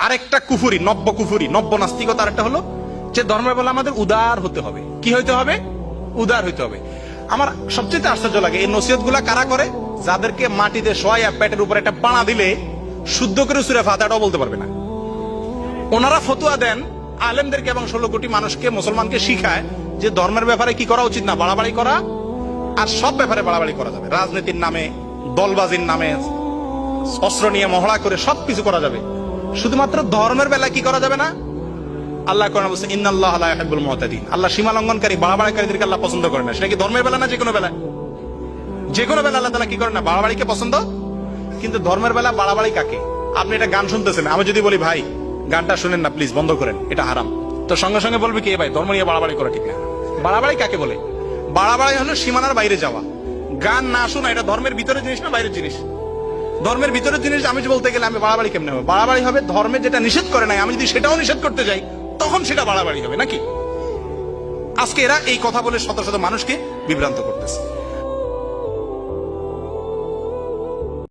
আরেকটা কুফুরি, নব্য নাস্তিকতা আরেকটা হলো যে ধর্মের বেলা আমাদের উদার হতে হবে। কি হইতে হবে? উদার হইতে হবে। আমার সবচেয়ে আশ্চর্য লাগে এই নসিহত গুলা কারা করে? যাদেরকে মাটিতে শোয়া পেটের উপর একটা পানা দিলে শুদ্ধ করে সূরা ফাতিহাটাও বলতে পারবে না। ওনারা ফতুয়া দেন আলেমদেরকে এবং 16 কোটি মানুষকে, মুসলমানকে শিখায় যে ধর্মের ব্যাপারে কি করা উচিত না, বাড়াবাড়ি করা, আর সব ব্যাপারে বাড়াবাড়ি করা যাবে। রাজনীতির নামে, দলবাজির নামে, অস্ত্র নিয়ে মহড়া করে সবকিছু করা যাবে, শুধুমাত্র ধর্মের বেলা কি করা যাবে না? আল্লাহ কোরআনে বলছে ইন্নাল্লাহা লা ইউহিব্বুল মুতাদিন, আল্লাহ সীমা লঙ্ঘনকারী, বাড়াবাড়িকারীদেরকে আল্লাহ পছন্দ করে না। সেটা কি ধর্মের বেলা না যে কোনো বেলা? যে কোনো বেলা আল্লাহ তাআলা কি করে না? বাড়াবাড়িকে পছন্দ। কিন্তু ধর্মের বেলা বাড়াবাড়ি কাকে? আপনি এটা গান শুনতেছেন, আমি যদি বলি ভাই গানটা শুনেন না প্লিজ, বন্ধ করেন, এটা হারাম, তো সঙ্গে সঙ্গে বলবে কি ভাই ধর্ম নিয়ে বাড়াবাড়ি করা ঠিক না। বাড়াবাড়ি কাকে বলে? বাড়াবাড়ি হলো সীমানার বাইরে যাওয়া। গান না শোনা এটা ধর্মের ভিতরের জিনিস না বাইরের জিনিস? ধর্মের ভিতরের জিনিস আমি বলতে গেলে আমি বাড়াবাড়ি কেমনে হবে? বাড়াবাড়ি হবে ধর্মে যেটা নিষেধ করে নাই, আমি যদি সেটাও নিষেধ করতে যাই তখন সেটা বাড়াবাড়ি হবে নাকি? আজকে এরা এই কথা বলে শত শত মানুষকে বিভ্রান্ত করতেছে।